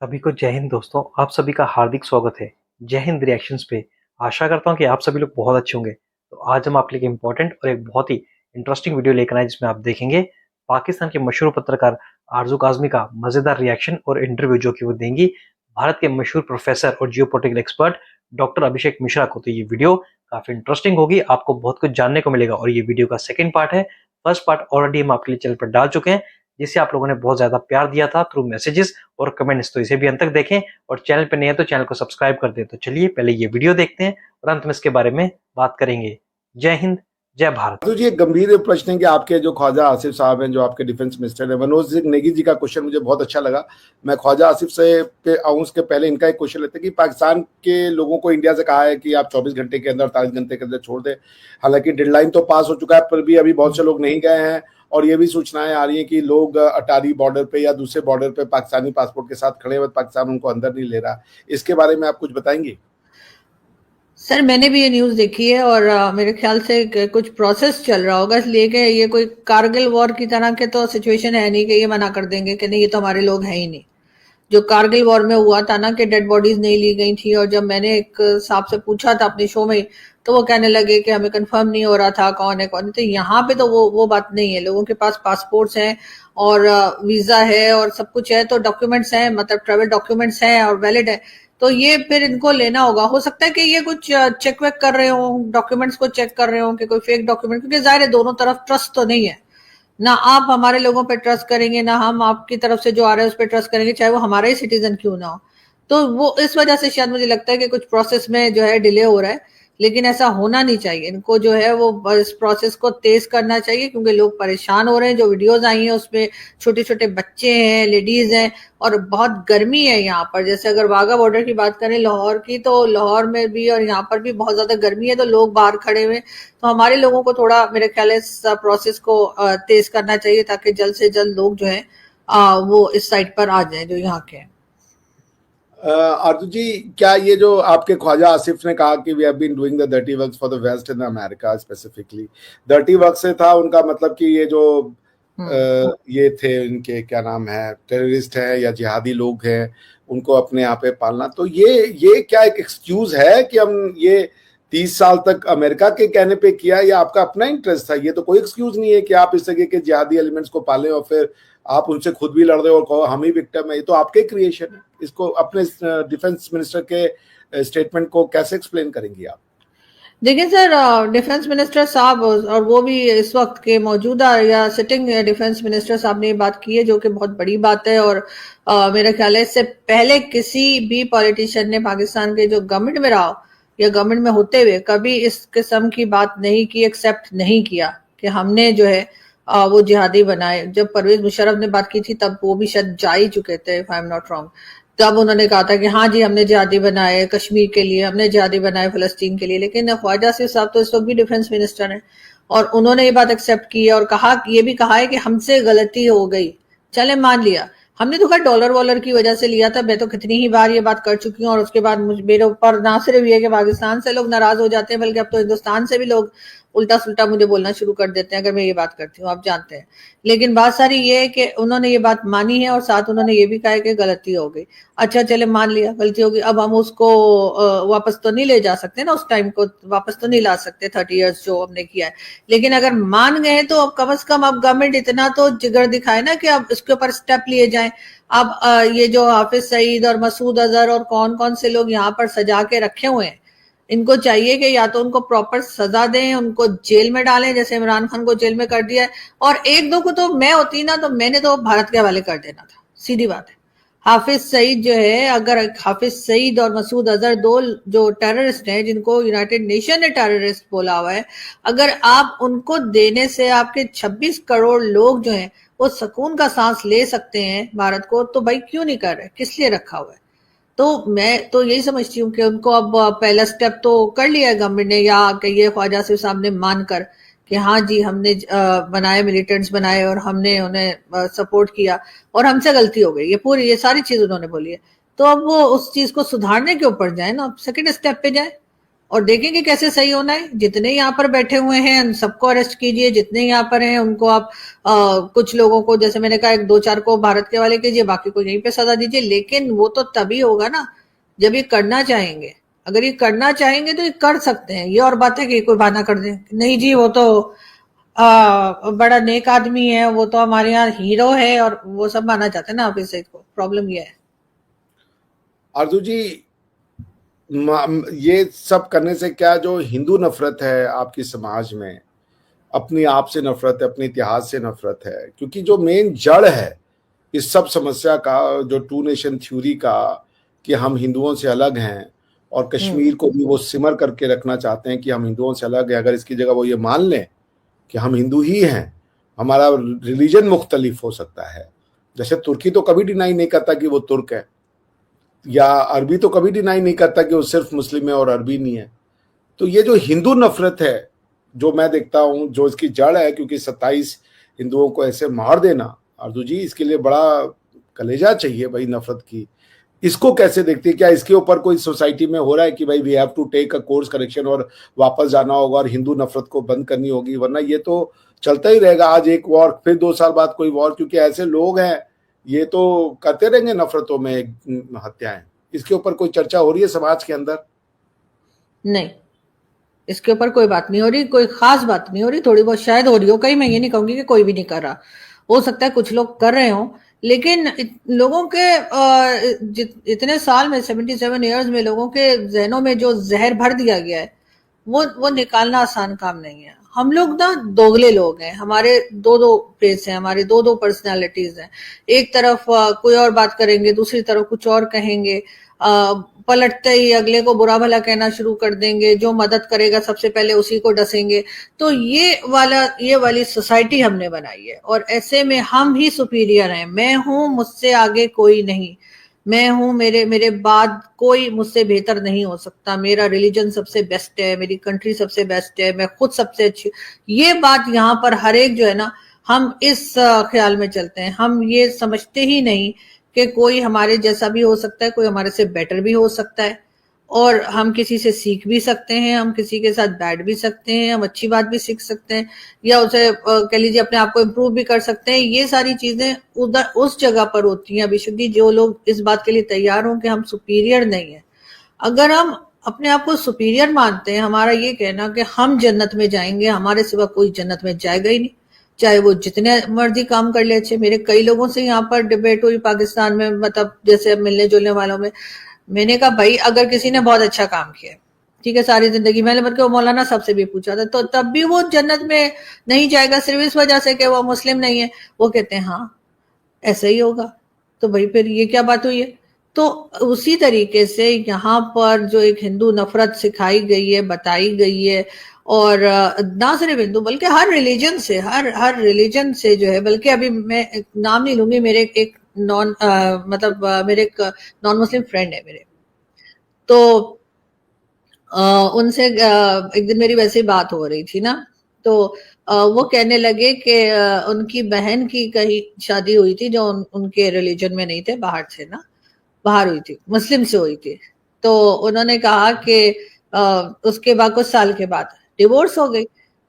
सभी को जय हिंद दोस्तों। आप सभी का हार्दिक स्वागत है जय हिंद रिएक्शंस पे। आशा करता हूँ कि आप सभी लोग बहुत अच्छे होंगे। तो आज हम आपके लिए इम्पोर्टेंट और एक बहुत ही इंटरेस्टिंग वीडियो लेकर आए जिसमें आप देखेंगे पाकिस्तान के मशहूर पत्रकार आरजू काज़मी का मजेदार रिएक्शन और इंटरव्यू जो कि वो देंगी भारत के मशहूर प्रोफेसर और geopolitical expert doctor Abhishek Mishra को। तो ये वीडियो काफी इंटरेस्टिंग होगी, आपको बहुत कुछ जानने को मिलेगा। और ये वीडियो का सेकंड पार्ट है। फर्स्ट पार्ट ऑलरेडी हम आपके लिए चैनल पर डाल चुके हैं, जिसे आप लोगों ने बहुत ज्यादा प्यार दिया था थ्रू मैसेजेस और कमेंट्स। तो इसे भी अंत तक देखें और चैनल पर नए हैं तो चैनल को सब्सक्राइब कर दें। तो चलिए पहले ये वीडियो देखते हैं और अंत में इसके बारे में बात करेंगे। जय हिंद, जय भारत। तो जी एक गंभीर प्रश्न है कि आपके जो ख्वाजा आसिफ साहब हैं, जो आपके डिफेंस मिनिस्टर हैं, मनोज सिंह नेगी जी का क्वेश्चन मुझे बहुत अच्छा लगा। मैं ख्वाजा आसिफ से पे आऊँ उसके पहले इनका एक क्वेश्चन लेते हैं कि पाकिस्तान के लोगों को इंडिया से कहा है कि आप 24 घंटे के अंदर 48 घंटे के अंदर छोड़ दें। हालांकि डेडलाइन तो पास हो चुका है, पर भी अभी बहुत से लोग नहीं गए हैं और ये भी सूचनाएं आ रही हैं कि लोग अटारी बॉर्डर पे या दूसरे बॉर्डर पे पाकिस्तानी पासपोर्ट के साथ खड़े हुए, पाकिस्तान उनको अंदर नहीं ले रहा। इसके बारे में आप कुछ बताएंगे? सर, मैंने भी ये न्यूज़ देखी है और मेरे ख्याल से कुछ प्रोसेस चल रहा होगा, इसलिए कि ये कोई कारगिल वॉर की तरह के तो सिचुएशन है नहीं कि ये मना कर देंगे कि नहीं ये तो हमारे लोग हैं ही नहीं। जो कारगिल वॉर में हुआ था ना कि डेड बॉडीज नहीं ली गई थी, और जब मैंने एक साहब से पूछा था अपने शो में, तो वो कहने लगे कि हमें कंफर्म नहीं हो रहा था कौन है कौन नहीं। तो यहाँ पे तो वो बात नहीं है। लोगों के पास पासपोर्ट्स हैं और वीजा है और सब कुछ है, तो डॉक्यूमेंट्स हैं, मतलब ट्रेवल डॉक्यूमेंट्स हैं और वैलिड है। तो ये फिर इनको लेना होगा। हो सकता है कि ये कुछ चेक वेक कर रहे हो, डॉक्यूमेंट्स को चेक कर रहे हो कि कोई फेक डॉक्यूमेंट, क्योंकि जाहिर है दोनों तरफ ट्रस्ट तो नहीं है ना। आप हमारे लोगों पे ट्रस्ट करेंगे ना हम आपकी तरफ से जो आ रहा है उस पर ट्रस्ट करेंगे, चाहे वो हमारा ही सिटीजन क्यों ना हो। तो वो इस वजह से शायद मुझे लगता है कि कुछ प्रोसेस में जो है डिले हो रहा है, लेकिन ऐसा होना नहीं चाहिए। इनको जो है वो इस प्रोसेस को तेज करना चाहिए, क्योंकि लोग परेशान हो रहे हैं। जो वीडियोज आई हैं उसमें छोटे छोटे बच्चे हैं, लेडीज हैं, और बहुत गर्मी है यहाँ पर। जैसे अगर वाघा बॉर्डर की बात करें लाहौर की, तो लाहौर में भी और यहाँ पर भी बहुत ज्यादा गर्मी है, तो लोग बाहर खड़े हुए। तो हमारे लोगों को थोड़ा मेरे ख्याल इस प्रोसेस को तेज करना चाहिए, ताकि जल्द से जल्द लोग जो है वो इस साइड पर आ जाएं जो यहाँ के हैं। आरजू जी, क्या ये जो आपके ख्वाजा आसिफ ने कहा कि we have been doing the dirty works for the west in America, specifically dirty work से था उनका मतलब कि ये जो ये थे इनके क्या नाम है, टेररिस्ट हैं या जिहादी लोग हैं, उनको अपने यहाँ पे पालना, तो ये क्या एक एक्सक्यूज है कि हम ये 30 साल तक अमेरिका के कहने पे किया या आपका अपना इंटरेस्ट था? ये तो कोई एक्सक्यूज नहीं है कि आप इस तरह के जिहादी एलिमेंट्स को पालें और फिर आप उनसे खुद भी लड़ रहे हो और कहो हम ही विक्टिम है। ये तो आपके क्रिएशन है। इसको अपने डिफेंस मिनिस्टर के स्टेटमेंट को कैसे एक्सप्लेन करेंगी आप? देखिए सर, डिफेंस मिनिस्टर साहब और वो भी इस वक्त के मौजूदा या सिटिंग डिफेंस मिनिस्टर साहब ने ये बात की है, जो कि बहुत बड़ी बात है। और मेरा ख्याल है इससे पहले किसी भी पॉलिटिशियन ने पाकिस्तान के जो गवर्नमेंट में रहा हो या गवर्नमेंट में होते हुए कभी इस किस्म की बात नहीं की, एक्सेप्ट नहीं किया कि हमने जो है वो जिहादी बनाए। जब परवेज मुशर्रफ ने बात की थी तब वो भी शायद जा ही चुके थे, if I am not wrong. तब उन्होंने कहा था कि हाँ जी हमने जिहादी बनाए कश्मीर के लिए, हमने जिहादी बनाए फलस्तीन के लिए। लेकिन ख्वाजा आसिफ साहब तो इस वक्त भी डिफेंस मिनिस्टर हैं और उन्होंने ये बात एक्सेप्ट की है और कहा, ये भी कहा है कि हमसे गलती हो गई। चले मान लिया, हमने तो खैर डॉलर वॉलर की वजह से लिया था। मैं तो कितनी ही बार ये बात कर चुकी हूँ और उसके बाद मेरे ऊपर ना सिर्फ ये कि पाकिस्तान से लोग नाराज हो जाते हैं, बल्कि अब तो हिंदुस्तान से भी लोग उल्टा सुल्टा मुझे बोलना शुरू कर देते हैं अगर मैं ये बात करती हूँ, आप जानते हैं। लेकिन बात सारी ये है कि उन्होंने ये बात मानी है और साथ उन्होंने ये भी कहा है कि गलती हो गई। अच्छा चले मान लिया गलती होगी, अब हम उसको वापस तो नहीं ले जा सकते ना, उस टाइम को वापस तो नहीं ला सकते 30 इयर्स जो हमने किया है। लेकिन अगर मान गए तो अब कम से कम अब गवर्नमेंट इतना तो जिगर दिखाए ना कि अब इसके ऊपर स्टेप लिए जाए। अब ये जो हाफिज सईद और मसूद अजहर और कौन कौन से लोग यहाँ पर सजा के रखे हुए हैं, इनको चाहिए कि या तो उनको प्रॉपर सजा दें, उनको जेल में डालें जैसे इमरान खान को जेल में कर दिया है। और एक दो को तो मैं होती ना तो मैंने तो भारत के हवाले कर देना था, सीधी बात है। हाफिज सईद जो है, अगर हाफिज सईद और मसूद अजहर दो जो टेररिस्ट हैं जिनको यूनाइटेड नेशन ने टेररिस्ट बोला हुआ है, अगर आप उनको देने से आपके 26 करोड़ लोग जो हैं वो सुकून का सांस ले सकते हैं भारत को, तो भाई क्यों नहीं कर रहे, किस लिए रखा हुआ है? तो मैं तो यही समझती हूँ कि उनको अब पहला स्टेप तो कर लिया है गवर्नमेंट ने, या कहिए ख्वाजा सिर्फ साहब ने मानकर कि हाँ जी हमने बनाए, मिलिटेंट्स बनाए और हमने उन्हें सपोर्ट किया और हमसे गलती हो गई, ये सारी चीज उन्होंने बोली है। तो अब वो उस चीज को सुधारने के ऊपर जाए ना, सेकंड स्टेप पे जाए। और देखेंगे कैसे सही होना है। जितने यहाँ पर बैठे हुए हैं उन सबको अरेस्ट कीजिए, जितने यहाँ पर हैं उनको आप कुछ लोगों को, जैसे मैंने कहा, 1-2-4 को भारत के वाले कीजिए, बाकी को यहीं पे सजा दीजिए। लेकिन वो तो तभी होगा ना जब ये करना चाहेंगे। अगर ये करना चाहेंगे तो ये कर सकते हैं। ये और बात है कि कोई बहाना कर दे, नहीं जी वो तो बड़ा नेक आदमी है, वो तो हमारे यहाँ हीरो है, और वो सब माना जाता है ना। आप इससे को प्रॉब्लम ये है। आरजू जी, ये सब करने से क्या जो हिंदू नफरत है आपकी समाज में, अपनी आप से नफरत है, अपने इतिहास से नफरत है, क्योंकि जो मेन जड़ है इस सब समस्या का, जो टू नेशन थ्योरी का, कि हम हिंदुओं से अलग हैं और कश्मीर को भी वो सिमर करके रखना चाहते हैं कि हम हिंदुओं से अलग हैं। अगर इसकी जगह वो ये मान लें कि हम हिंदू ही हैं, हमारा रिलीजन मुख्तलिफ हो सकता है। जैसे तुर्की तो कभी डिनाई नहीं करता कि वो तुर्क है, या अरबी तो कभी डिनाई नहीं करता कि वो सिर्फ मुस्लिम है और अरबी नहीं है। तो ये जो हिंदू नफरत है जो मैं देखता हूं, जो इसकी जड़ है, क्योंकि 27 हिंदुओं को ऐसे मार देना, आरजू जी, इसके लिए बड़ा कलेजा चाहिए भाई नफरत की। इसको कैसे देखते हैं? क्या इसके ऊपर कोई सोसाइटी में हो रहा है कि भाई we have to take a course correction और वापस जाना होगा और हिंदू नफरत को बंद करनी होगी, वरना ये तो चलता ही रहेगा। आज एक वॉर, फिर 2 साल बाद कोई वॉर, क्योंकि ऐसे लोग हैं ये तो करते रहेंगे नफरतों में हत्याएं। इसके ऊपर कोई चर्चा हो रही है समाज के अंदर? नहीं, इसके ऊपर कोई बात नहीं हो रही, कोई खास बात नहीं हो रही। थोड़ी बहुत शायद हो रही हो, कहीं मैं ये नहीं कहूंगी कि कोई भी नहीं कर रहा, हो सकता है कुछ लोग कर रहे हो। लेकिन लोगों के इतने साल में, 77 ईयर्स में लोगों के जहनों में जो जहर भर दिया गया है, वो निकालना आसान काम नहीं है। हम लोग ना दोगले लोग हैं, हमारे 2-2 फेस हैं, हमारे 2-2 पर्सनालिटीज हैं। एक तरफ कोई और बात करेंगे, दूसरी तरफ कुछ और कहेंगे, पलटते ही अगले को बुरा भला कहना शुरू कर देंगे, जो मदद करेगा सबसे पहले उसी को डसेंगे। तो ये वाली सोसाइटी हमने बनाई है, और ऐसे में हम ही सुपीरियर हैं। मैं हूं, मुझसे आगे कोई नहीं, मैं हूं, मेरे बाद कोई मुझसे बेहतर नहीं हो सकता, मेरा रिलीजन सबसे बेस्ट है, मेरी कंट्री सबसे बेस्ट है, मैं खुद सबसे अच्छी। ये बात यहाँ पर हर एक जो है ना, हम इस ख्याल में चलते हैं। हम ये समझते ही नहीं कि कोई हमारे जैसा भी हो सकता है, कोई हमारे से बेटर भी हो सकता है, और हम किसी से सीख भी सकते हैं, हम किसी के साथ बैठ भी सकते हैं, हम अच्छी बात भी सीख सकते हैं, या उसे कह लीजिए अपने आप को इम्प्रूव भी कर सकते हैं। ये सारी चीजें उधर उस जगह पर होती हैं अभिषुद्धि, जो लोग इस बात के लिए तैयार हों कि हम सुपीरियर नहीं है। अगर हम अपने आप को सुपीरियर मानते हैं, हमारा ये कहना कि हम जन्नत में जाएंगे, हमारे सिवा कोई जन्नत में जाएगा ही नहीं, चाहे वो जितने मर्जी काम कर ले अच्छे। मेरे कई लोगों से यहाँ पर डिबेट हुई पाकिस्तान में, मतलब जैसे मिलने जुलने वालों में, मैंने कहा भाई अगर किसी ने बहुत अच्छा काम किया, ठीक है, सारी जिंदगी, मैंने बल्कि वो मौलाना साहब से भी पूछा था, तो तब भी वो जन्नत में नहीं जाएगा सिर्फ इस वजह से कि वो मुस्लिम नहीं है। वो कहते हैं हाँ ऐसा ही होगा। तो भाई फिर ये क्या बात हुई है? तो उसी तरीके से यहाँ पर जो एक हिंदू नफरत सिखाई गई है, बताई गई है, और ना सिर्फ हिंदू बल्कि हर रिलीजन से, हर रिलीजन से जो है, बल्कि अभी मैं नाम नहीं लूंगी, मेरे एक मेरे एक नॉन मुस्लिम फ्रेंड है मेरे, तो उनसे एक दिन मेरी वैसे ही बात हो रही थी ना, तो वो कहने लगे कि उनकी बहन की कहीं शादी हुई थी जो उनके रिलीजन में नहीं थे, बाहर से ना, बाहर हुई थी, मुस्लिम से हुई थी। तो उन्होंने कहा कि उसके बाद कुछ साल के बाद डिवोर्स हो गई।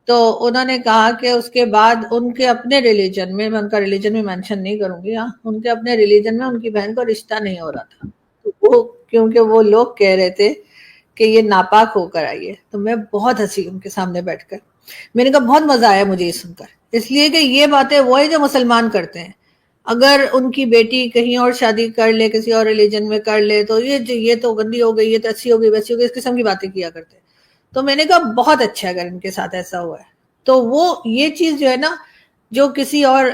तो उन्होंने कहा कि उसके बाद उनके अपने रिलीजन में, मैं उनका रिलीजन भी मेंशन नहीं करूंगी, हाँ, उनके अपने रिलीजन में उनकी बहन को रिश्ता नहीं हो रहा था। तो वो, क्योंकि वो लोग कह रहे थे कि ये नापाक होकर आई है। तो मैं बहुत हंसी उनके सामने बैठकर, मैंने कहा बहुत मजा आया मुझे ये सुनकर, इसलिए कि ये बातें वो है जो मुसलमान करते हैं। अगर उनकी बेटी कहीं और शादी कर ले, किसी और रिलीजन में कर ले, तो ये तो गंदी हो गई, ये तो अच्छी हो गई, वैसी हो गई, इस किस्म की बातें किया करते हैं। तो मैंने कहा बहुत अच्छा है अगर इनके साथ ऐसा हुआ है। तो वो ये चीज जो है ना, जो किसी और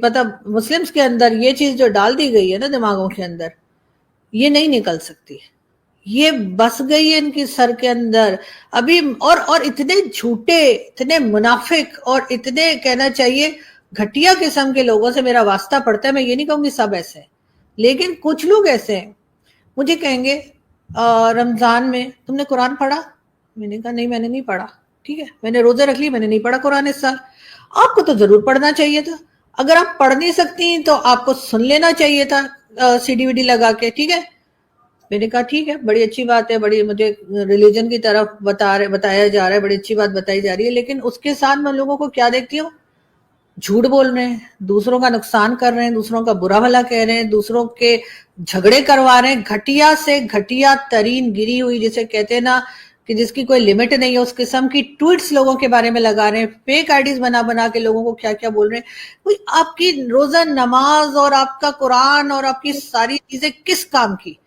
मतलब मुस्लिम्स के अंदर ये चीज जो डाल दी गई है ना दिमागों के अंदर, ये नहीं निकल सकती, ये बस गई है इनकी सर के अंदर अभी। और इतने झूठे, इतने मुनाफिक, और इतने कहना चाहिए घटिया किस्म के लोगों से मेरा वास्ता पड़ता है। मैं ये नहीं कहूंगी सब ऐसे हैं, लेकिन कुछ लोग ऐसे हैं। मुझे कहेंगे रमजान में तुमने कुरान पढ़ा? मैंने कहा नहीं मैंने नहीं पढ़ा। ठीक है, मैंने रोजे रख ली, मैंने नहीं पढ़ा कुरान इस साल। आपको तो जरूर पढ़ना चाहिए था। अगर आप पढ़ नहीं सकती तो आपको सुन लेना चाहिए था सीडी वीडी लगा के, ठीक है। मैंने कहा ठीक है, बड़ी अच्छी बात है, बड़ी मुझे रिलीजन की तरफ बताया जा रहा है, बड़ी अच्छी बात बताई जा रही है, लेकिन उसके साथ मैं लोगों को क्या देखती हूँ, झूठ बोल रहे हैं, दूसरों का नुकसान कर रहे हैं, दूसरों का बुरा भला कह रहे हैं, दूसरों के झगड़े करवा रहे हैं, घटिया से घटिया तरीन गिरी हुई, जिसे कहते हैं ना कि जिसकी कोई लिमिट नहीं है, उस किस्म की ट्वीट्स लोगों के बारे में लगा रहे हैं, फेक आईडीज बना बना के लोगों को क्या क्या बोल रहे हैं। कोई आपकी रोजा नमाज और आपका कुरान और आपकी सारी चीजें किस काम की?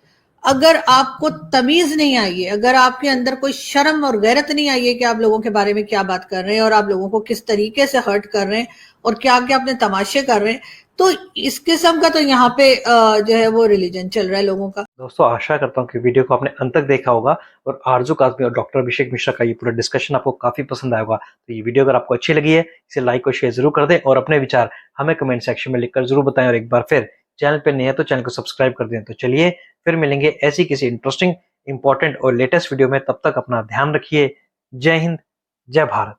अगर आपको तमीज नहीं आई है, अगर आपके अंदर कोई शर्म और गैरत नहीं आई है कि आप लोगों के बारे में क्या बात कर रहे हैं और आप लोगों को किस तरीके से हर्ट कर रहे हैं और क्या क्या अपने तमाशे कर रहे हैं, तो इस किस्म का तो यहाँ पे जो है वो रिलीजन चल रहा है लोगों का। दोस्तों आशा करता हूँ कि वीडियो को आपने अंत तक देखा होगा और आरजू काज़मी और डॉक्टर अभिषेक मिश्रा का ये पूरा डिस्कशन आपको काफी पसंद आया होगा। तो ये वीडियो अगर आपको अच्छी लगी है इसे लाइक और शेयर जरूर कर दें और अपने विचार हमें कमेंट सेक्शन में लिखकर जरूर बताएं और एक बार फिर चैनल पे नए हैं तो चैनल को सब्सक्राइब कर दें। तो चलिए फिर मिलेंगे ऐसी किसी इंटरेस्टिंग, इंपॉर्टेंट और लेटेस्ट वीडियो में। तब तक अपना ध्यान रखिए। जय हिंद, जय भारत।